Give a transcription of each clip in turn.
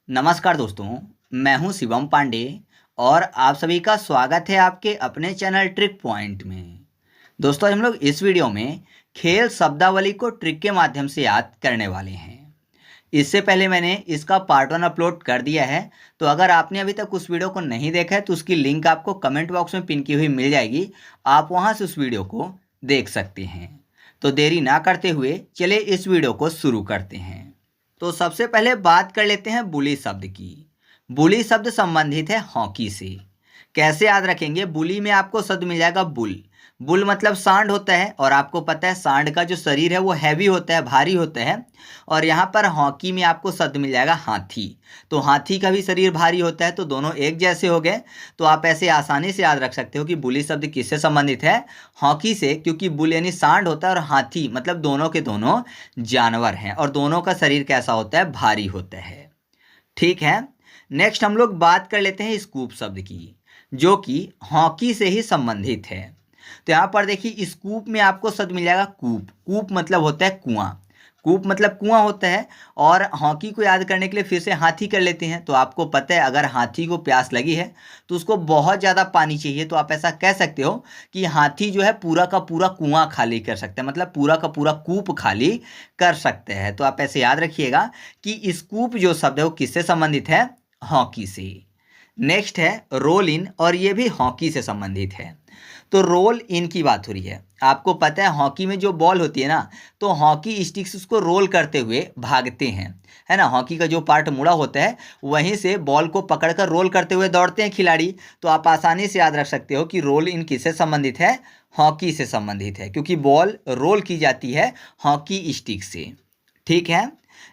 नमस्कार दोस्तों, मैं हूं शिवम पांडे और आप सभी का स्वागत है आपके अपने चैनल ट्रिक पॉइंट में। दोस्तों, हम लोग इस वीडियो में खेल शब्दावली को ट्रिक के माध्यम से याद करने वाले हैं। इससे पहले मैंने इसका पार्ट 1 अपलोड कर दिया है, तो अगर आपने अभी तक उस वीडियो को नहीं देखा है तो उसकी लिंक आपको कमेंट बॉक्स में पिन की हुई मिल जाएगी। आप वहां से उस वीडियो को देख सकते हैं। तो देरी ना करते हुए चलिए इस वीडियो को शुरू करते हैं। तो सबसे पहले बात कर लेते हैं बुली शब्द की। बुली शब्द संबंधित है हॉकी से। कैसे याद रखेंगे? बुली में आपको शब्द मिल जाएगा बुल। बुल मतलब सांड होता है और आपको पता है सांड का जो शरीर है वो हैवी होता है, भारी होता है। और यहाँ पर हॉकी में आपको शब्द मिल जाएगा हाथी। तो हाथी का भी शरीर भारी होता है, तो दोनों एक जैसे हो गए। तो आप ऐसे आसानी से याद रख सकते हो कि बुली शब्द किससे संबंधित है? हॉकी से, क्योंकि बुल यानी सांड होता है और हाथी मतलब दोनों के दोनों जानवर हैं और दोनों का शरीर कैसा होता है? भारी होता है। ठीक है। नेक्स्ट हम लोग बात कर लेते हैं स्कूप शब्द की, जो कि हॉकी से ही संबंधित है। तो यहाँ पर देखिए, स्कूप में आपको शब्द मिल जाएगा कूप। कूप मतलब होता है कुआं। कूप मतलब कुआं होता है। और हॉकी को याद करने के लिए फिर से हाथी कर लेते हैं। तो आपको पता है अगर हाथी को प्यास लगी है तो उसको बहुत ज़्यादा पानी चाहिए, तो आप ऐसा कह सकते हो कि हाथी जो है पूरा का पूरा कुआं खाली कर सकते हैं, मतलब पूरा का पूरा कूप खाली कर सकते हैं। तो आप ऐसे याद रखिएगा कि स्कूप जो शब्द है वो किससे संबंधित है? हॉकी से। नेक्स्ट है रोल इन, और ये भी हॉकी से संबंधित है। तो रोल इन की बात हो रही है। आपको पता है हॉकी में जो बॉल होती है ना, तो हॉकी स्टिक से उसको रोल करते हुए भागते हैं, है ना। हॉकी का जो पार्ट मुड़ा होता है वहीं से बॉल को पकड़कर रोल करते हुए दौड़ते हैं खिलाड़ी। तो आप आसानी से याद रख सकते हो कि रोल इन किससे संबंधित है? हॉकी से संबंधित है, क्योंकि बॉल रोल की जाती है हॉकी स्टिक से। ठीक है।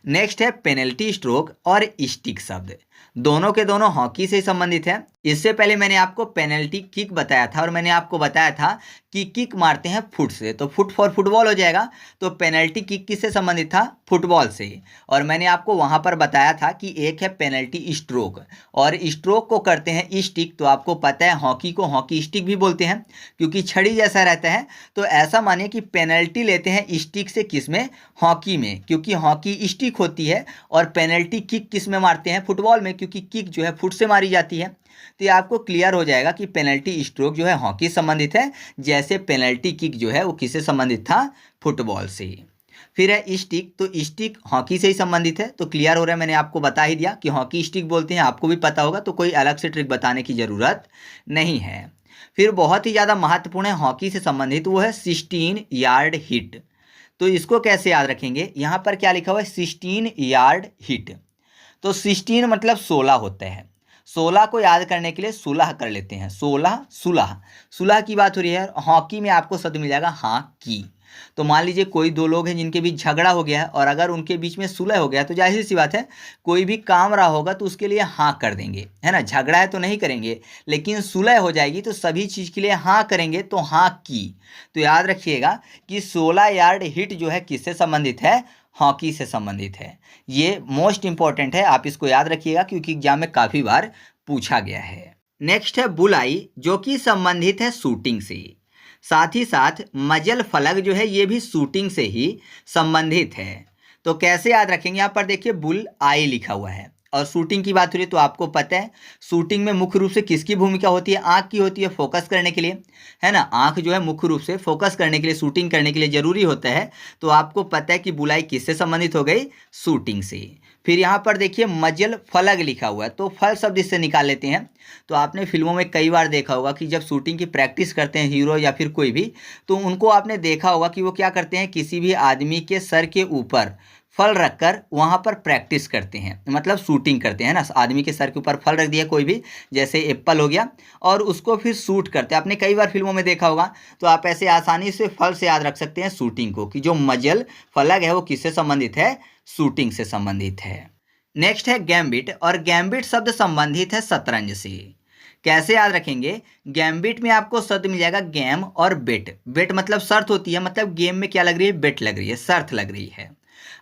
नेक्स्ट है पेनल्टी स्ट्रोक और स्टिक शब्द। दोनों के दोनों हॉकी से संबंधित है। इससे पहले मैंने आपको पेनल्टी किक बताया था और मैंने आपको बताया था कि किक मारते हैं फुट से, तो फुट फॉर फुटबॉल हो जाएगा। तो पेनल्टी किक किससे संबंधित था? फुटबॉल से। और मैंने आपको वहां पर बताया था कि एक है पेनल्टी स्ट्रोक, और स्ट्रोक को करते हैं स्टिक। तो आपको पता है हॉकी को हॉकी स्टिक भी बोलते हैं, क्योंकि छड़ी जैसा रहता है। तो ऐसा मानिए कि पेनल्टी लेते हैं स्टिक से, किसमें? हॉकी में, क्योंकि हॉकी स्टिक होती है। और पेनल्टी किक किस में मारते हैं? फुटबॉल में, क्योंकि किक जो है फुट से मारी जाती है। तो ये आपको क्लियर हो जाएगा कि पेनल्टी स्ट्रोक जो है हॉकी से संबंधित है, जैसे पेनल्टी किक जो है वो किससे संबंधित था? फुटबॉल से। फिर है स्टिक। तो स्टिक हॉकी से ही संबंधित है। तो क्लियर हो रहा है, मैंने आपको बता ही दिया कि हॉकी स्टिक बोलते हैं, आपको भी पता होगा, तो कोई अलग से ट्रिक बताने की जरूरत नहीं है। फिर बहुत ही ज़्यादा महत्वपूर्ण है हॉकी से संबंधित, वो है 16 यार्ड हिट। तो इसको कैसे याद रखेंगे? यहाँ पर क्या लिखा हुआ है? 16 यार्ड हिट। तो 16 मतलब 16 होता है। 16 को याद करने के लिए सुलह कर लेते हैं। 16 सुलह, सुलह की बात हो रही है। हॉकी में आपको शब्द मिल जाएगा हाँ की। तो मान लीजिए कोई दो लोग हैं जिनके बीच झगड़ा हो गया है, और अगर उनके बीच में सुलह हो गया तो जाहिर सी बात है कोई भी काम रहा होगा तो उसके लिए हाँ कर देंगे, है ना। झगड़ा है तो नहीं करेंगे, लेकिन सुलह हो जाएगी तो सभी चीज़ के लिए हाँ करेंगे, तो हाँ की। तो याद रखिएगा कि 16 यार्ड हिट जो है किससे संबंधित है? हॉकी से संबंधित है। ये मोस्ट इंपॉर्टेंट है, आप इसको याद रखिएगा क्योंकि एग्जाम में काफ़ी बार पूछा गया है। नेक्स्ट है बुलाई, जो कि संबंधित है शूटिंग से। साथ ही साथ मजल फलक जो है ये भी शूटिंग से ही संबंधित है। तो कैसे याद रखेंगे? यहाँ पर देखिए बुल आई लिखा हुआ है और शूटिंग की बात हो रही है। तो आपको पता है शूटिंग में मुख्य रूप से किसकी भूमिका होती है? आंख की होती है, फोकस करने के लिए, है ना। आंख जो है मुख्य रूप से फोकस करने के लिए, शूटिंग करने के लिए जरूरी होता है। तो आपको पता है कि बुलाई किससे संबंधित हो गई? शूटिंग से। फिर यहाँ पर देखिए मजल फलक लिखा हुआ है, तो फल शब्द इससे निकाल लेते हैं। तो आपने फिल्मों में कई बार देखा होगा कि जब शूटिंग की प्रैक्टिस करते हैं हीरो या फिर कोई भी, तो उनको आपने देखा होगा कि वो क्या करते हैं, किसी भी आदमी के सर के ऊपर फल रखकर वहाँ पर प्रैक्टिस करते हैं, मतलब शूटिंग करते हैं ना। आदमी के सर के ऊपर फल रख दिया कोई भी, जैसे एप्पल हो गया, और उसको फिर शूट करते हैं। आपने कई बार फिल्मों में देखा होगा। तो आप ऐसे आसानी से फल से याद रख सकते हैं शूटिंग को, कि जो मजल फलक है वो किससे संबंधित है? शूटिंग से संबंधित है। नेक्स्ट है गैम्बिट, और गैम्बिट शब्द संबंधित है शतरंज से। कैसे याद रखेंगे? गैम्बिट में आपको शब्द मिल जाएगा गेम और बेट। बेट मतलब शर्त होती है, मतलब गेम में क्या लग रही है? बेट लग रही है, शर्त लग रही है।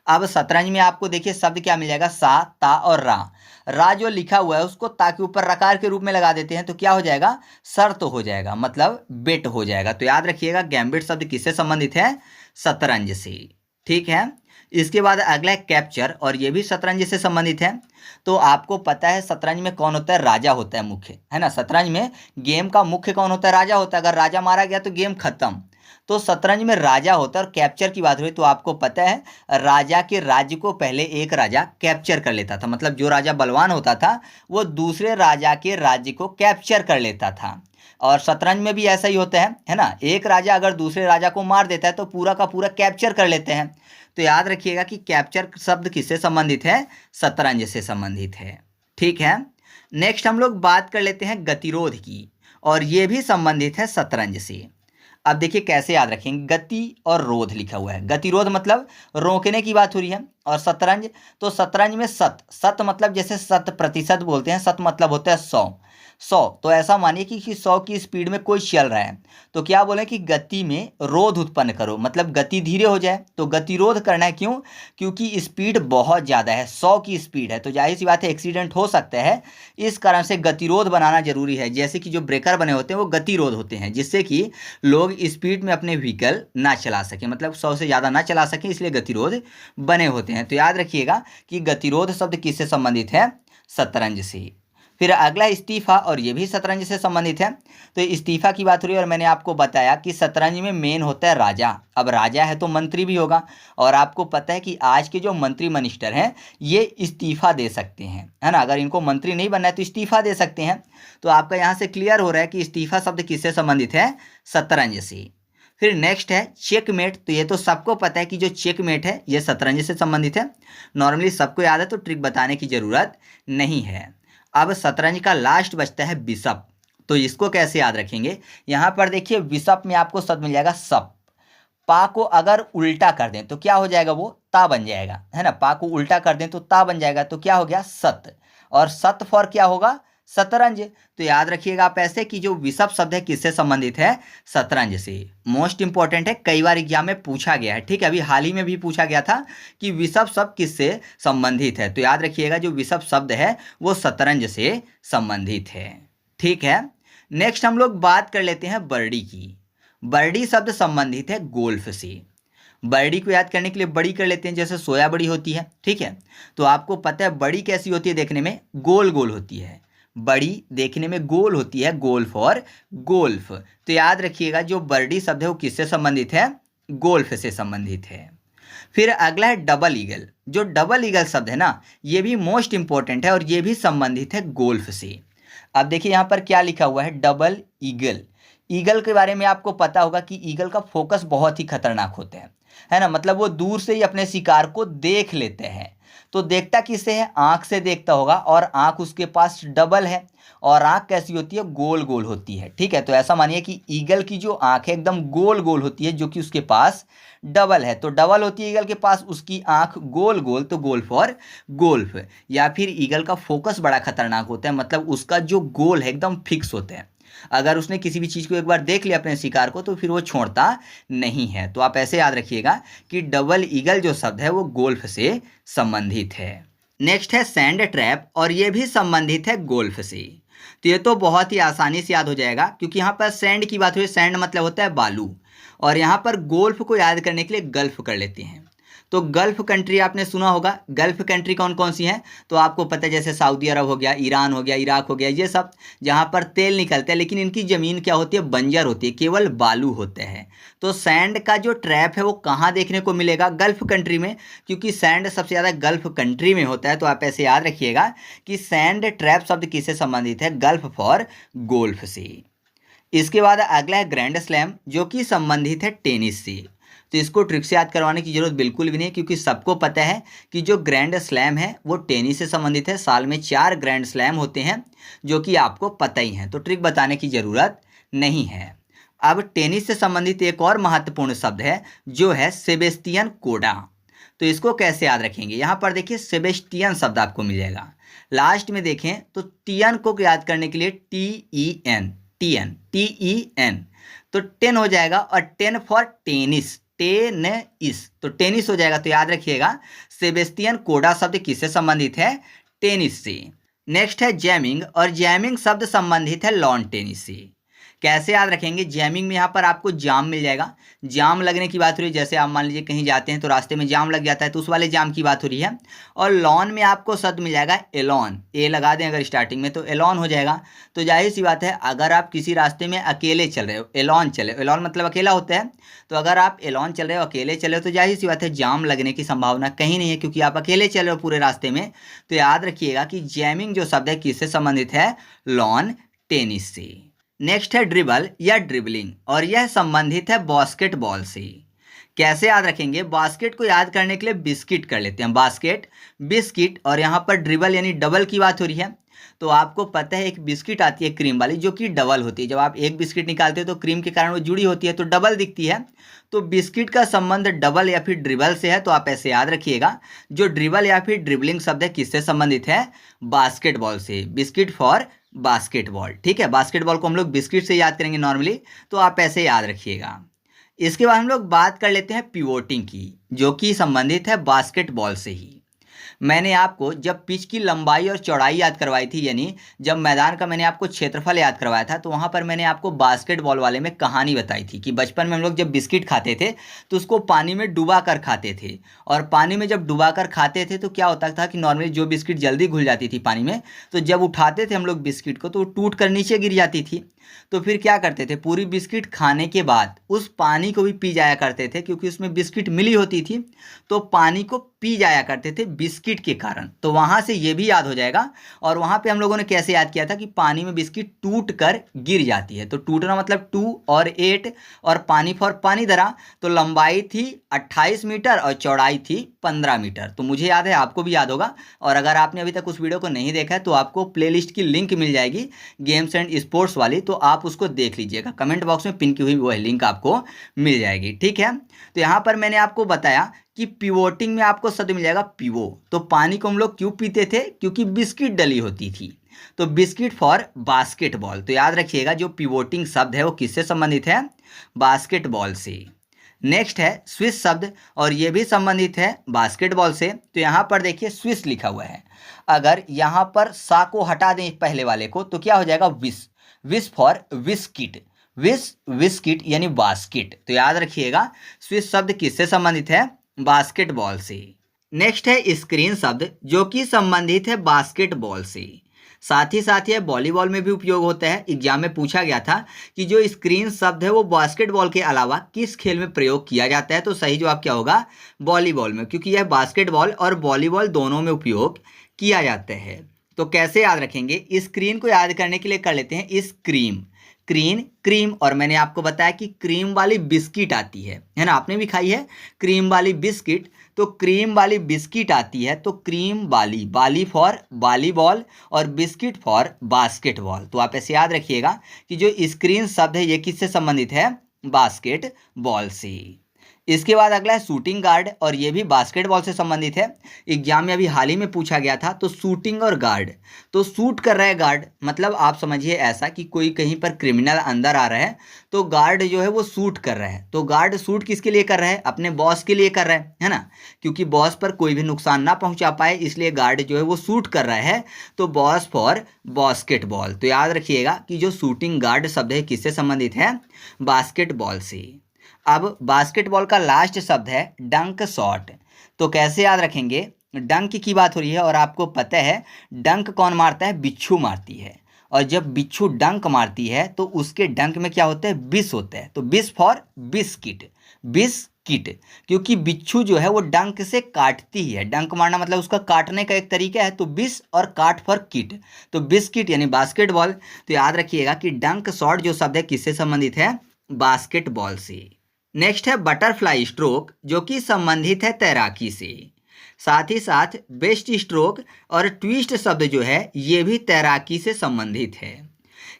अब शतरंज में आपको देखिए शब्द क्या मिल जाएगा? सा, ता और रा। रा जो लिखा हुआ है उसको ता के ऊपर रकार के रूप में लगा देते हैं, तो क्या हो जाएगा? शर्त हो जाएगा, मतलब बेट हो जाएगा। तो याद रखिएगा गैम्बिट शब्द किससे संबंधित है? शतरंज से। ठीक है। इसके बाद अगला है कैप्चर, और ये भी शतरंज से संबंधित है। तो आपको पता है शतरंज में कौन होता है, राजा होता है मुख्य, है ना। शतरंज में गेम का मुख्य कौन होता है, राजा होता है। अगर राजा मारा गया तो गेम खत्म। तो शतरंज में राजा होता है। और कैप्चर की बात हुई तो आपको पता है राजा के राज्य को पहले एक राजा कैप्चर कर लेता था, मतलब जो राजा बलवान होता था वो दूसरे राजा के राज्य को कैप्चर कर लेता था। और शतरंज में भी ऐसा ही होता है ना। एक राजा अगर दूसरे राजा को मार देता है तो पूरा का पूरा कैप्चर कर लेते हैं। तो याद रखिएगा कि कैप्चर शब्द किससे संबंधित है, शतरंज से संबंधित है। ठीक है, नेक्स्ट हम लोग बात कर लेते हैं गतिरोध की, और ये भी संबंधित है शतरंज से। अब देखिए कैसे याद रखेंगे, गति और रोध लिखा हुआ है। गतिरोध मतलब रोकने की बात हो रही है, और शतरंज, तो शतरंज में सत मतलब जैसे 100% बोलते हैं, सत मतलब होता है 100। तो ऐसा मानिए कि 100 की स्पीड में कोई चल रहा है, तो क्या बोले कि गति में रोध उत्पन्न करो, मतलब गति धीरे हो जाए। तो गतिरोध करना है, क्यों, क्योंकि स्पीड बहुत ज़्यादा है, 100 की स्पीड है, तो जाहिर सी बात है एक्सीडेंट हो सकता है। इस कारण से गतिरोध बनाना जरूरी है। जैसे कि जो ब्रेकर बने होते हैं वो गतिरोध होते हैं, जिससे कि लोग स्पीड में अपने व्हीकल ना चला सकें, मतलब 100 से ज़्यादा ना चला सकें, इसलिए गतिरोध बने होते हैं। तो याद रखिएगा कि गतिरोध शब्द किससे संबंधित है, शतरंज से। फिर अगला इस्तीफा, और ये भी शतरंज से संबंधित है। तो इस्तीफा की बात हो रही है, और मैंने आपको बताया कि शतरंज में मेन होता है राजा। अब राजा है तो मंत्री भी होगा, और आपको पता है कि आज के जो मंत्री मिनिस्टर हैं ये इस्तीफा दे सकते हैं, है ना। अगर इनको मंत्री नहीं बनना है तो इस्तीफा दे सकते हैं। तो आपका यहाँ से क्लियर हो रहा है कि इस्तीफा शब्द किससे संबंधित है, शतरंज से। फिर नेक्स्ट है चेकमेट। तो ये तो सबको पता है कि जो चेकमेट है ये शतरंज से संबंधित है, नॉर्मली सबको याद है, तो ट्रिक बताने की जरूरत नहीं है। अब शतरंज का लास्ट बचता है बिशप। तो इसको कैसे याद रखेंगे, यहाँ पर देखिए बिशप में आपको शब्द मिल जाएगा सप। पा को अगर उल्टा कर दें तो क्या हो जाएगा, वो ता बन जाएगा, है ना। पा को उल्टा कर दें तो ता बन जाएगा, तो क्या हो गया, सत। और सत फॉर क्या होगा, शतरंज। तो याद रखिएगा आप ऐसे कि जो बिशप शब्द है किससे संबंधित है, शतरंज से। मोस्ट इंपॉर्टेंट है, कई बार एग्जाम में पूछा गया है। ठीक है, अभी हाल ही में भी पूछा गया था कि बिशप शब्द किससे संबंधित है। तो याद रखिएगा जो बिशप शब्द है वो शतरंज से संबंधित है। ठीक है, नेक्स्ट हम लोग बात कर लेते हैं बर्डी की। बर्डी शब्द संबंधित है गोल्फ से। बर्डी को याद करने के लिए बड़ी कर लेते हैं, जैसे सोया बड़ी होती है। ठीक है, तो आपको पता है बड़ी कैसी होती है, देखने में गोल गोल होती है। बड़ी देखने में गोल होती है, गोल्फ और गोल्फ। तो याद रखिएगा जो बर्डी शब्द है वो किससे संबंधित है, गोल्फ से संबंधित है। फिर अगला है डबल ईगल। जो डबल ईगल शब्द है ना ये भी मोस्ट इंपॉर्टेंट है, और ये भी संबंधित है गोल्फ से। अब देखिए यहाँ पर क्या लिखा हुआ है, डबल ईगल। ईगल के बारे में आपको पता होगा कि ईगल का फोकस बहुत ही खतरनाक होता है ना। मतलब वो दूर से ही अपने शिकार को देख लेते हैं। तो देखता किससे है, आंख से देखता होगा, और आंख उसके पास डबल है, और आंख कैसी होती है, गोल गोल होती है। ठीक है, तो ऐसा मानिए कि ईगल की जो आंख है एकदम गोल गोल होती है, जो कि उसके पास डबल है। तो डबल होती है ईगल के पास, उसकी आंख गोल गोल, तो गोल्फ और गोल्फ। या फिर ईगल का फोकस बड़ा खतरनाक होता है, मतलब उसका जो गोल है एकदम फिक्स होता है। अगर उसने किसी भी चीज़ को एक बार देख लिया अपने शिकार को तो फिर वो छोड़ता नहीं है। तो आप ऐसे याद रखिएगा कि डबल ईगल जो शब्द है वो गोल्फ से संबंधित है। नेक्स्ट है सैंड ट्रैप, और ये भी संबंधित है गोल्फ से। तो ये तो बहुत ही आसानी से याद हो जाएगा, क्योंकि यहाँ पर सैंड की बात हुई, सैंड मतलब होता है बालू, और यहाँ पर गोल्फ को याद करने के लिए गल्फ कर लेते हैं। तो गल्फ कंट्री आपने सुना होगा, गल्फ कंट्री कौन कौन सी हैं, तो आपको पता है जैसे सऊदी अरब हो गया, ईरान हो गया, इराक हो गया, ये सब जहाँ पर तेल निकलता है, लेकिन इनकी ज़मीन क्या होती है, बंजर होती है, केवल बालू होते हैं। तो सैंड का जो ट्रैप है वो कहाँ देखने को मिलेगा, गल्फ कंट्री में, क्योंकि सैंड सबसे ज़्यादा गल्फ कंट्री में होता है। तो आप ऐसे याद रखिएगा कि सैंड ट्रैप शब्द किससे संबंधित है, गल्फ फॉर गोल्फ से। इसके बाद अगला है ग्रैंड स्लैम, जो कि संबंधित है टेनिस से। तो इसको ट्रिक से याद करवाने की जरूरत बिल्कुल भी नहीं, क्योंकि सबको पता है कि जो ग्रैंड स्लैम है वो टेनिस से संबंधित है। साल में 4 ग्रैंड स्लैम होते हैं, जो कि आपको पता ही है, तो ट्रिक बताने की ज़रूरत नहीं है। अब टेनिस से संबंधित एक और महत्वपूर्ण शब्द है, जो है सेबेस्टियन कोडा। तो इसको कैसे याद रखेंगे, यहाँ पर देखिए सेबेस्टियन शब्द आपको मिल जाएगा। लास्ट में देखें तो टियन को याद करने के लिए TEN, TEN, तो 10 हो जाएगा, और 10 फॉर टेनिस, टेनिस, तो टेनिस हो जाएगा। तो याद रखिएगा सेबेस्टियन कोडा शब्द किससे संबंधित है, टेनिस से। नेक्स्ट है जैमिंग, और जैमिंग शब्द संबंधित है लॉन टेनिस से। कैसे याद रखेंगे, जैमिंग में यहाँ पर आपको जाम मिल जाएगा। जाम लगने की बात हो रही है, जैसे आप मान लीजिए कहीं जाते हैं तो रास्ते में जाम लग जाता है, तो उस वाले जाम की बात हो रही है। और लॉन में आपको शब्द मिल जाएगा एलॉन, ए लगा दें अगर स्टार्टिंग में तो एलॉन हो जाएगा। तो जाहिर सी बात है, अगर आप किसी रास्ते में अकेले चल रहे हो, एलॉन चले, एलॉन मतलब अकेला होता है, तो अगर आप एलॉन चल रहे हो, अकेले चल रहे हो, तो जाहिर सी बात है जाम लगने की संभावना कहीं नहीं है, क्योंकि आप अकेले चल रहे हो पूरे रास्ते में। तो याद रखिएगा कि जैमिंग जो शब्द है किससे संबंधित है, लॉन टेनिस से। नेक्स्ट है ड्रिबल या ड्रिबलिंग, और यह संबंधित है बास्केटबॉल से। कैसे याद रखेंगे, बास्केट को याद करने के लिए बिस्किट कर लेते हैं, बास्केट बिस्किट, और यहाँ पर ड्रिबल यानी डबल की बात हो रही है। तो आपको पता है एक बिस्किट आती है क्रीम वाली जो कि डबल होती है, जब आप एक बिस्किट निकालते हो तो क्रीम के कारण वो जुड़ी होती है तो डबल दिखती है। तो बिस्किट का संबंध डबल या फिर ड्रिबल से है, तो आप ऐसे याद रखिएगा, जो ड्रिबल या फिर ड्रिबलिंग शब्द है किससे संबंधित है, बास्केटबॉल से। बिस्किट फॉर बास्केटबॉल, ठीक है, बास्केटबॉल को हम लोग बिस्किट से याद करेंगे नॉर्मली, तो आप ऐसे याद रखिएगा। इसके बाद हम लोग बात कर लेते हैं पिवोटिंग की, जो कि संबंधित है बास्केटबॉल से ही। मैंने आपको जब पिच की लंबाई और चौड़ाई याद करवाई थी, यानी जब मैदान का मैंने आपको क्षेत्रफल याद करवाया था, तो वहाँ पर मैंने आपको बास्केटबॉल वाले में कहानी बताई थी कि बचपन में हम लोग जब बिस्किट खाते थे तो उसको पानी में डुबा कर खाते थे, और पानी में जब डुबा कर खाते थे तो क्या होता था कि नॉर्मली जो बिस्किट जल्दी घुल जाती थी पानी में, तो जब उठाते थे हम लोग बिस्किट को तो वो टूट कर नीचे गिर जाती थी। तो फिर क्या करते थे, पूरी बिस्किट खाने के बाद उस पानी को भी पी जाया करते थे, क्योंकि उसमें बिस्किट मिली होती थी, तो पानी को पी जाया करते थे बिस्किट के कारण। तो वहाँ से ये भी याद हो जाएगा। और वहाँ पे हम लोगों ने कैसे याद किया था कि पानी में बिस्किट टूट कर गिर जाती है, तो टूटना मतलब 2 और 8, और पानी फॉर पानी धरा, तो लंबाई थी 28 मीटर और चौड़ाई थी 15 मीटर। तो मुझे याद है, आपको भी याद होगा, और अगर आपने अभी तक उस वीडियो को नहीं देखा है तो आपको प्लेलिस्ट की लिंक मिल जाएगी गेम्स एंड स्पोर्ट्स वाली, तो आप उसको देख लीजिएगा, कमेंट बॉक्स में पिन की हुई वो लिंक आपको मिल जाएगी, ठीक है। तो यहाँ पर मैंने आपको बताया कि पिवोटिंग में आपको शब्द मिल जाएगा पिवो। तो पानी को हम लोग क्यों पीते थे, क्योंकि बिस्किट डली होती थी, तो बिस्किट फॉर बास्केटबॉल। तो याद रखिएगा जो पिवोटिंग शब्द है वो किससे संबंधित है, बास्केटबॉल से। नेक्स्ट है स्विस शब्द, और ये भी संबंधित है बास्केटबॉल से। तो यहाँ पर देखिए स्विस लिखा हुआ है, अगर यहाँ पर सा को हटा दें पहले वाले को तो क्या हो जाएगा, विस, विस फॉर विस्किट, विस विस्किट यानी बास्केट। तो याद रखिएगा स्विस शब्द किससे संबंधित है, बास्केटबॉल से। नेक्स्ट है स्क्रीन शब्द, जो कि संबंधित है बास्केटबॉल से। साथ ही साथ यह वॉलीबॉल में भी उपयोग होता है। एग्जाम में पूछा गया था कि जो स्क्रीन शब्द है वो बास्केटबॉल के अलावा किस खेल में प्रयोग किया जाता है, तो सही जवाब क्या होगा, वॉलीबॉल में, क्योंकि यह बास्केटबॉल और वॉलीबॉल दोनों में उपयोग किया जाता है। तो कैसे याद रखेंगे, स्क्रीन को याद करने के लिए कर लेते हैं स्क्रीम, क्रीम क्रीम, और मैंने आपको बताया कि क्रीम वाली बिस्किट आती है ना, आपने भी खाई है क्रीम वाली बिस्किट, तो क्रीम वाली बिस्किट आती है, तो क्रीम वाली, बाली फॉर वॉलीबॉल और बिस्किट फॉर बास्केटबॉल। तो आप ऐसे याद रखिएगा कि जो स्क्रीन शब्द है ये किससे संबंधित है, बास्केटबॉल से। इसके बाद अगला है शूटिंग गार्ड, और ये भी बास्केटबॉल से संबंधित है। एग्जाम में अभी हाल ही में पूछा गया था, तो शूटिंग और गार्ड, तो शूट कर रहा है गार्ड, मतलब आप समझिए ऐसा कि कोई कहीं पर क्रिमिनल अंदर आ रहा है तो गार्ड जो है वो शूट कर रहा है। तो गार्ड शूट किसके लिए कर रहा है, अपने बॉस के लिए कर रहा है ना, क्योंकि बॉस पर कोई भी नुकसान ना पहुंचा पाए, इसलिए गार्ड जो है वो शूट कर रहा है, तो बॉस फॉर बास्केटबॉल। तो याद रखिएगा कि जो शूटिंग गार्ड शब्द है किससे संबंधित है, बास्केटबॉल से। अब बास्केटबॉल का लास्ट शब्द है डंक शॉट। तो कैसे याद रखेंगे, डंक की बात हो रही है, और आपको पता है डंक कौन मारता है, बिच्छू मारती है, और जब बिच्छू डंक मारती है तो उसके डंक में क्या होता है, बिस होता है, तो बिस फॉर बिस्किट, बिस्किट, क्योंकि बिच्छू जो है वो डंक से काटती है, डंक मारना मतलब उसका काटने का एक तरीका है, तो बिस और काट फॉर किट, तो बिस्किट यानी बास्केटबॉल। तो याद रखिएगा कि डंक शॉट जो शब्द है किससे संबंधित है, बास्केटबॉल से। नेक्स्ट है बटरफ्लाई स्ट्रोक, जो कि संबंधित है तैराकी से। साथ ही साथ बेस्ट स्ट्रोक और ट्विस्ट शब्द जो है ये भी तैराकी से संबंधित है।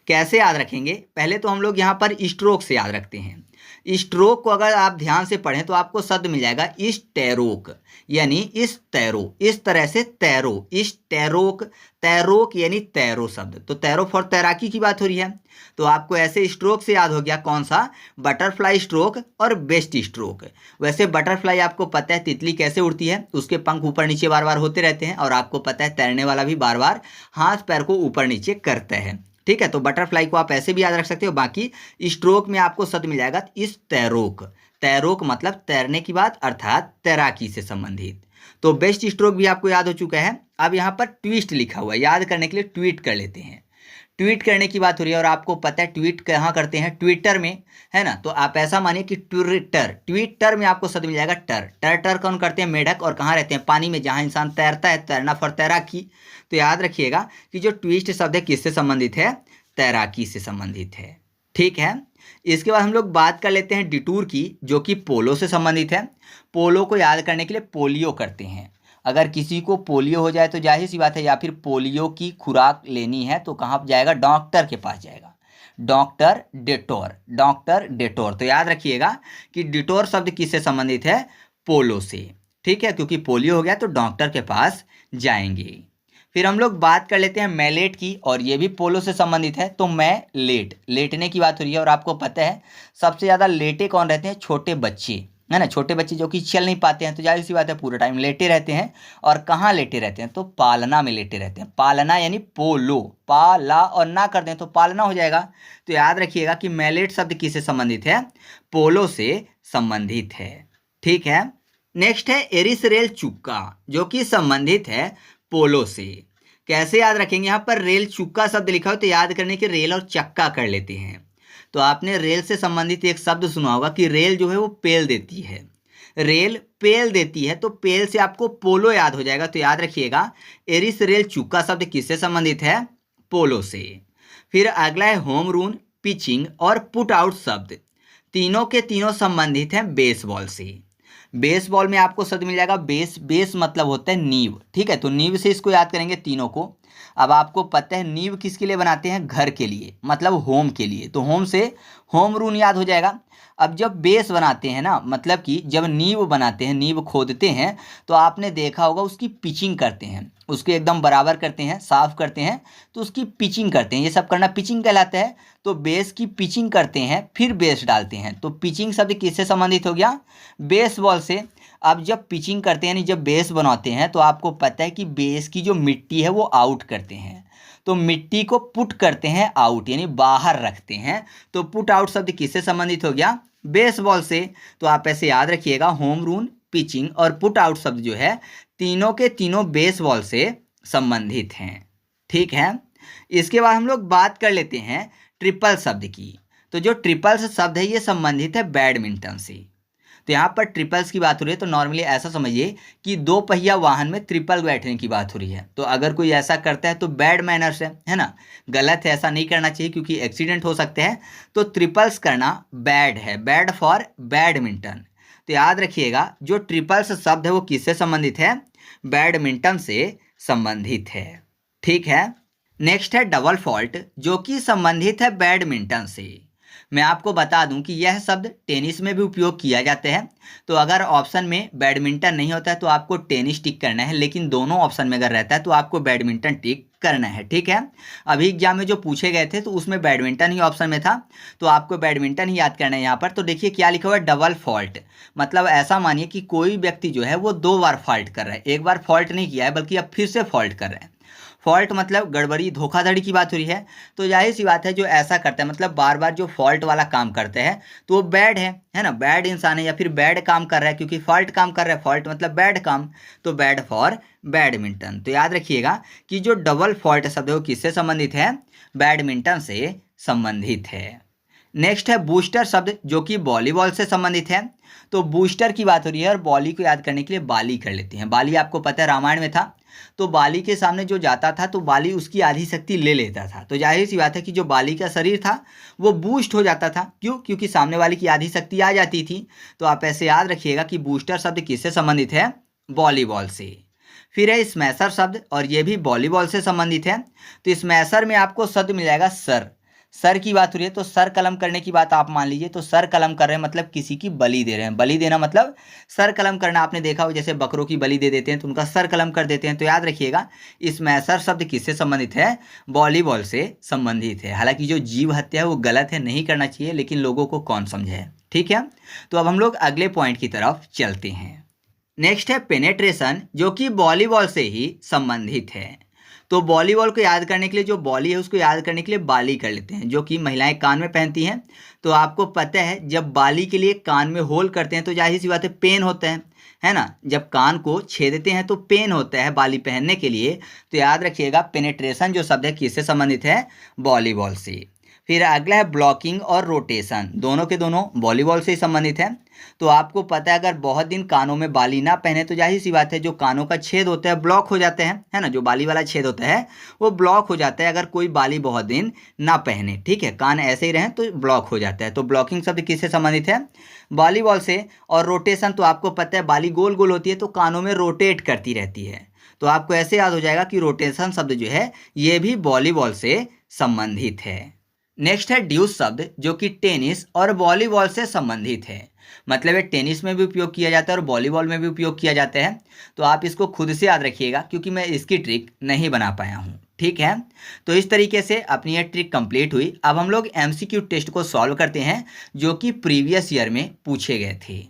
कैसे याद रखेंगे, पहले तो हम लोग यहाँ पर स्ट्रोक से याद रखते हैं। स्ट्रोक को अगर आप ध्यान से पढ़ें तो आपको शब्द मिल जाएगा इस टैरोक, यानी इस तैरो, इस तरह से तैरो, इस टैरोक, तैरोक यानी तैरो शब्द, तो तैरो फॉर तैराकी की बात हो रही है। तो आपको ऐसे स्ट्रोक से याद हो गया कौन सा, बटरफ्लाई स्ट्रोक और बेस्ट स्ट्रोक। वैसे बटरफ्लाई आपको पता है तितली कैसे उड़ती है, उसके पंख ऊपर नीचे बार बार होते रहते हैं, और आपको पता है तैरने वाला भी बार बार हाथ पैर को ऊपर नीचे करता है। ठीक है, तो बटरफ्लाई को आप ऐसे भी याद रख सकते हो। बाकी स्ट्रोक में आपको शब्द मिल जाएगा इस तैरोक। तैरोक मतलब तैरने की बात, अर्थात तैराकी से संबंधित। तो बेस्ट स्ट्रोक भी आपको याद हो चुका है। अब यहाँ पर ट्विस्ट लिखा हुआ है, याद करने के लिए ट्वीट कर लेते हैं। ट्वीट करने की बात हो रही है और आपको पता है ट्वीट कहाँ करते हैं, ट्विटर में, है ना। तो आप ऐसा मानिए कि ट्विटर, ट्विटर में आपको शब्द मिल जाएगा टर। टर टर कौन करते हैं, मेढक, और कहाँ रहते हैं, पानी में, जहाँ इंसान तैरता है, तैरना फॉर तैराकी। तो याद रखिएगा कि जो ट्विस्ट शब्द है किससे संबंधित है, तैराकी से संबंधित है। ठीक है, इसके बाद हम लोग बात कर लेते हैं डिटूर की, जो कि पोलो से संबंधित है। पोलो को याद करने के लिए पोलियो करते हैं। अगर किसी को पोलियो हो जाए तो जाहिर सी बात है, या फिर पोलियो की खुराक लेनी है तो कहाँ जाएगा, डॉक्टर के पास जाएगा, डॉक्टर डेटोर, डॉक्टर डेटोर। तो याद रखिएगा कि डिटोर शब्द किससे संबंधित है, पोलो से। ठीक है, क्योंकि पोलियो हो गया तो डॉक्टर के पास जाएंगे। फिर हम लोग बात कर लेते हैं मैलेट की, और ये भी पोलो से संबंधित है। तो मैं लेट, लेटने की बात हो रही है, और आपको पता है सबसे ज़्यादा लेटे कौन रहते हैं, छोटे बच्चे, है ना। छोटे बच्चे जो कि चल नहीं पाते हैं, तो जाहिर सी बात है पूरा टाइम लेटे रहते हैं। और कहाँ लेटे रहते हैं, तो पालना में लेटे रहते हैं। पालना यानी पोलो, पाला और ना कर दें तो पालना हो जाएगा। तो याद रखिएगा कि मैलेट शब्द किससे संबंधित है, पोलो से संबंधित है। ठीक है, नेक्स्ट है एरिसरेल चुक्का, जो कि संबंधित है पोलो से। कैसे याद रखेंगे, यहाँ पर रेल चुक्का शब्द लिखा हो तो याद करने के रेल और चक्का कर लेते हैं। तो आपने रेल से संबंधित एक शब्द सुना होगा कि रेल जो है वो पेल देती है, रेल पेल देती है, तो पेल से आपको पोलो याद हो जाएगा। तो याद रखिएगा एरिसरेल चुक्का शब्द किससे संबंधित है, पोलो से। फिर अगला है होम रून, पिचिंग और पुट आउट शब्द, तीनों के तीनों संबंधित हैं बेसबॉल से। बेसबॉल में आपको शब्द मिल जाएगा बेस, बेस मतलब होता है नींव। ठीक है, तो नींव से इसको याद करेंगे तीनों को। अब आपको पता है नींव किसके लिए बनाते हैं, घर के लिए, मतलब होम के लिए। तो होम से होम रूल याद हो जाएगा। अब जब बेस बनाते हैं ना, मतलब कि जब नींव बनाते हैं, नींव खोदते हैं, तो आपने देखा होगा उसकी पिचिंग करते हैं, उसके एकदम बराबर करते हैं, साफ करते हैं, तो उसकी पिचिंग करते हैं। ये सब करना पिचिंग कहलाता है। तो बेस की पिचिंग करते हैं, फिर बेस डालते हैं। तो पिचिंग शब्द किससे संबंधित हो गया, बेसबॉल से। अब जब पिचिंग करते हैं, यानी जब बेस बनाते हैं, तो आपको पता है कि बेस की जो मिट्टी है वो आउट करते हैं। तो मिट्टी को पुट करते हैं आउट, यानी बाहर रखते हैं। तो पुट आउट शब्द किससे संबंधित हो गया, बेसबॉल से। तो आप ऐसे याद रखिएगा होम रूल, पिचिंग और पुट आउट शब्द जो है तीनों के तीनों बेसबॉल से संबंधित हैं। ठीक है, इसके बाद हम लोग बात कर लेते हैं ट्रिपल शब्द की। तो जो ट्रिपल्स शब्द है ये संबंधित है बैडमिंटन से। तो यहाँ पर ट्रिपल्स की बात हो रही है, तो नॉर्मली ऐसा समझिए कि दो पहिया वाहन में ट्रिपल बैठने की बात हो रही है। तो अगर कोई ऐसा करता है तो बैड मैनर्स है ना, गलत है, ऐसा नहीं करना चाहिए क्योंकि एक्सीडेंट हो सकते हैं। तो ट्रिपल्स करना बैड है, बैड फॉर बैडमिंटन। तो याद रखिएगा जो ट्रिपल्स शब्द है वो किससे संबंधित है, बैडमिंटन से संबंधित है। ठीक है, नेक्स्ट है डबल फॉल्ट, जो कि संबंधित है बैडमिंटन से। मैं आपको बता दूं कि यह शब्द टेनिस में भी उपयोग किया जाता है। तो अगर ऑप्शन में बैडमिंटन नहीं होता है तो आपको टेनिस टिक करना है, लेकिन दोनों ऑप्शन में अगर रहता है तो आपको बैडमिंटन टिक करना है। ठीक है, अभी एग्जाम में जो पूछे गए थे तो उसमें बैडमिंटन ही ऑप्शन में था, तो आपको बैडमिंटन ही याद करना है यहाँ पर। तो देखिए क्या लिखा हुआ है, डबल फॉल्ट, मतलब ऐसा मानिए कि कोई व्यक्ति जो है वो दो बार फॉल्ट कर रहा है, एक बार फॉल्ट नहीं किया है बल्कि अब फिर से फॉल्ट कर रहा है। फॉल्ट मतलब गड़बड़ी, धोखाधड़ी की बात हो रही है। तो जाहिर सी बात है जो ऐसा करता है, मतलब बार बार जो फॉल्ट वाला काम करते हैं, तो वो बैड है ना, बैड इंसान है या फिर बैड काम कर रहा है, क्योंकि फॉल्ट काम कर रहा है, फॉल्ट मतलब बैड काम, तो बैड फॉर बैडमिंटन। तो याद रखिएगा कि जो डबल फॉल्ट शब्द है वो किससे संबंधित है, बैडमिंटन से संबंधित है। नेक्स्ट है बूस्टर शब्द, जो कि वॉलीबॉल से संबंधित है। तो बूस्टर की बात हो रही है और बॉली को याद करने के लिए बाली कर लेते हैं। बाली आपको पता है रामायण में था, तो बाली के सामने जो जाता था तो बाली उसकी आधी शक्ति ले लेता था। तो जाहिर सी बात है कि जो बाली का शरीर था वो बूस्ट हो जाता था। क्यों, क्योंकि सामने वाले की आधी शक्ति आ जाती थी। तो आप ऐसे याद रखिएगा कि बूस्टर शब्द किससे संबंधित है, वॉलीबॉल से। फिर है स्मैशर शब्द, और ये भी वॉलीबॉल से संबंधित है। तो स्मैशर में आपको शब्द मिल जाएगा सर, सर की बात हो रही है तो सर कलम करने की बात आप मान लीजिए। तो सर कलम कर रहे हैं मतलब किसी की बलि दे रहे हैं, बलि देना मतलब सर कलम करना। आपने देखा हो जैसे बकरों की बलि दे देते हैं तो उनका सर कलम कर देते हैं। तो याद रखिएगा इसमें सर शब्द किससे संबंधित है, वॉलीबॉल से संबंधित है। हालांकि जो जीव हत्या है वो गलत है, नहीं करना चाहिए, लेकिन लोगों को कौन समझे। ठीक है, तो अब हम लोग अगले पॉइंट की तरफ चलते हैं। नेक्स्ट है पेनेट्रेशन, जो कि वॉलीबॉल से ही संबंधित है। तो वॉलीबॉल को याद करने के लिए जो बॉली है उसको याद करने के लिए बाली कर लेते हैं, जो कि महिलाएं कान में पहनती हैं। तो आपको पता है जब बाली के लिए कान में होल करते हैं तो जाहिर सी बात है पेन होता है ना। जब कान को छेदते हैं तो पेन होता है बाली पहनने के लिए। तो याद रखिएगा पेनेट्रेशन जो शब्द है किससे संबंधित है, वॉलीबॉल से। फिर अगला है ब्लॉकिंग और रोटेशन, दोनों के दोनों वॉलीबॉल से ही संबंधित है। तो आपको पता है अगर बहुत दिन कानों में बाली ना पहने तो जाहिर सी बात है जो कानों का छेद होता है ब्लॉक हो जाते हैं, है ना। जो बाली वाला छेद होता है वो ब्लॉक हो जाता है अगर कोई बाली बहुत दिन ना पहने, ठीक है। कान ऐसे ही रहें तो ब्लॉक हो जाता है। तो ब्लॉकिंग शब्द किससे संबंधित है, वॉलीबॉल से। और रोटेशन तो आपको पता है बाली गोल गोल होती है तो कानों में रोटेट करती रहती है। तो आपको ऐसे याद हो जाएगा कि रोटेशन शब्द जो है ये भी वॉलीबॉल से संबंधित है। नेक्स्ट है ड्यूस शब्द, जो कि टेनिस और वॉलीबॉल से संबंधित है। मतलब ये टेनिस में भी उपयोग किया जाता है और वॉलीबॉल में भी उपयोग किया जाता है। तो आप इसको खुद से याद रखिएगा क्योंकि मैं इसकी ट्रिक नहीं बना पाया हूँ, ठीक है। तो इस तरीके से अपनी ये ट्रिक कंप्लीट हुई। अब हम लोग एमसीक्यू टेस्ट को सॉल्व करते हैं जो कि प्रीवियस ईयर में पूछे गए थे।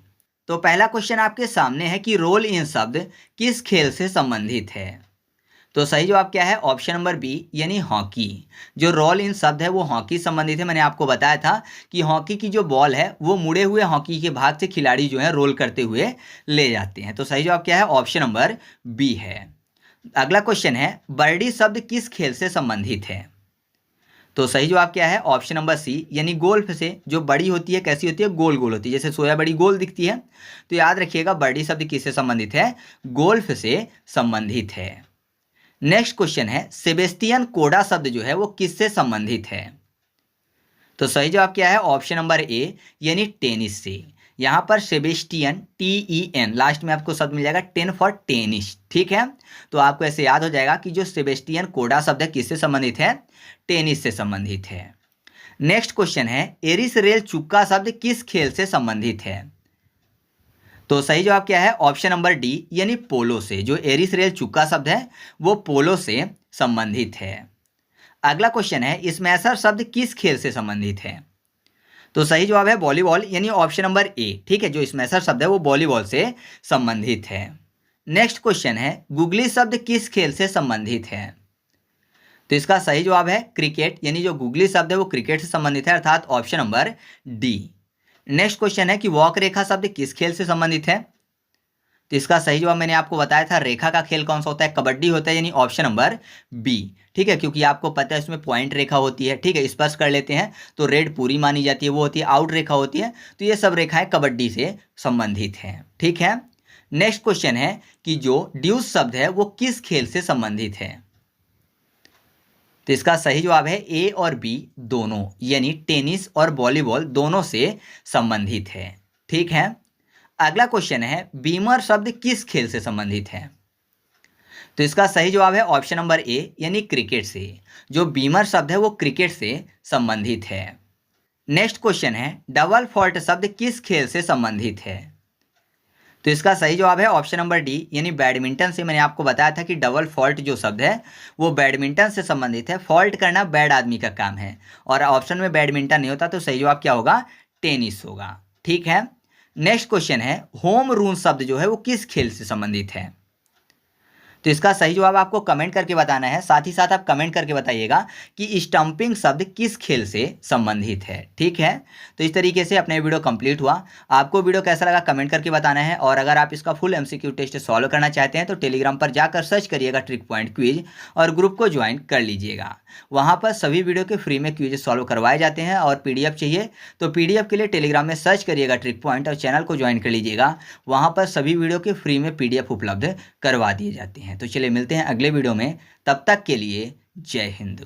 तो पहला क्वेश्चन आपके सामने है कि रोल इन शब्द किस खेल से संबंधित है। तो सही जवाब क्या है, ऑप्शन नंबर बी यानी हॉकी। जो रोल इन शब्द है वो हॉकी संबंधित है। मैंने आपको बताया था कि हॉकी की जो बॉल है वो मुड़े हुए हॉकी के भाग से खिलाड़ी जो है रोल करते हुए ले जाते हैं। तो सही जवाब क्या है, ऑप्शन नंबर बी है। अगला क्वेश्चन है बर्डी शब्द किस खेल से संबंधित है। तो सही जवाब क्या है, ऑप्शन नंबर सी यानी गोल्फ से। जो बड़ी होती है कैसी होती है, गोल गोल होती है, जैसे सोया बड़ी गोल दिखती है। तो याद रखिएगा बर्डी शब्द किससे संबंधित है, गोल्फ से संबंधित है। नेक्स्ट क्वेश्चन है सेबेस्टियन कोडा शब्द जो है वो किससे संबंधित है। तो सही जवाब क्या है, ऑप्शन नंबर ए यानी टेनिस से। यहां पर सेबेस्टियन TEN लास्ट में आपको शब्द मिल जाएगा, 10 फॉर टेनिस, ठीक है। तो आपको ऐसे याद हो जाएगा कि जो सेबेस्टियन कोडा शब्द है किससे संबंधित है, टेनिस से संबंधित है। नेक्स्ट क्वेश्चन है एरिस रेल चुक्का शब्द किस खेल से संबंधित है। तो सही जवाब क्या है, ऑप्शन नंबर डी यानी पोलो से। जो एरिस रेल चुक्का शब्द है वो पोलो से संबंधित है। अगला क्वेश्चन है स्मैशर शब्द किस खेल से संबंधित है। तो सही जवाब है वॉलीबॉल यानी ऑप्शन नंबर ए, ठीक है। जो स्मैशर शब्द है वो वॉलीबॉल से संबंधित है। नेक्स्ट क्वेश्चन है गुगली शब्द किस खेल से संबंधित है। तो इसका सही जवाब है क्रिकेट, यानी जो गुगली शब्द है वो क्रिकेट से संबंधित है, अर्थात option number D. Next question है कि वॉक रेखा शब्द किस खेल से संबंधित है। तो इसका सही जवाब मैंने आपको बताया था, रेखा का खेल कौन सा होता है, कबड्डी होता है, यानी ऑप्शन नंबर बी, ठीक है। क्योंकि आपको पता है इसमें पॉइंट रेखा होती है, ठीक है। स्पर्श कर लेते हैं तो रेड पूरी मानी जाती है, वो होती है आउट रेखा होती है। तो ये सब रेखाएं कबड्डी से संबंधित हैं, ठीक है। नेक्स्ट क्वेश्चन है कि जो ड्यूस शब्द है वो किस खेल से संबंधित है। तो इसका सही जवाब है ए और बी दोनों, यानी टेनिस और वॉलीबॉल दोनों से संबंधित है, ठीक है। अगला क्वेश्चन है बीमर शब्द किस खेल से संबंधित है। तो इसका सही जवाब है ऑप्शन नंबर ए यानी क्रिकेट से। जो बीमर शब्द है वो क्रिकेट से संबंधित है। नेक्स्ट क्वेश्चन है डबल फॉल्ट शब्द किस खेल से संबंधित है। तो इसका सही जवाब है ऑप्शन नंबर डी यानी बैडमिंटन से। मैंने आपको बताया था कि डबल फॉल्ट जो शब्द है वो बैडमिंटन से संबंधित है। फॉल्ट करना बैड आदमी का काम है और ऑप्शन में बैडमिंटन नहीं होता, तो सही जवाब क्या होगा, टेनिस होगा, ठीक है। नेक्स्ट क्वेश्चन है होम रूल शब्द जो है वो किस खेल से संबंधित है। तो इसका सही जवाब आपको कमेंट करके बताना है। साथ ही साथ आप कमेंट करके बताइएगा कि स्टंपिंग शब्द किस खेल से संबंधित है, ठीक है। तो इस तरीके से अपने वीडियो कंप्लीट हुआ। आपको वीडियो कैसा लगा कमेंट करके बताना है। और अगर आप इसका फुल MCQ टेस्ट सॉल्व करना चाहते हैं तो टेलीग्राम पर जाकर सर्च करिएगा ट्रिक पॉइंट क्विज और ग्रुप को ज्वाइन कर लीजिएगा। वहाँ पर सभी वीडियो के फ्री में क्विज सॉल्व करवाए जाते हैं। और PDF चाहिए तो PDF के लिए टेलीग्राम में सर्च करिएगा ट्रिक पॉइंट और चैनल को ज्वाइन कर लीजिएगा। वहाँ पर सभी वीडियो के फ्री में PDF उपलब्ध करवा दिए जाते हैं। तो चलिए मिलते हैं अगले वीडियो में, तब तक के लिए जय हिंद।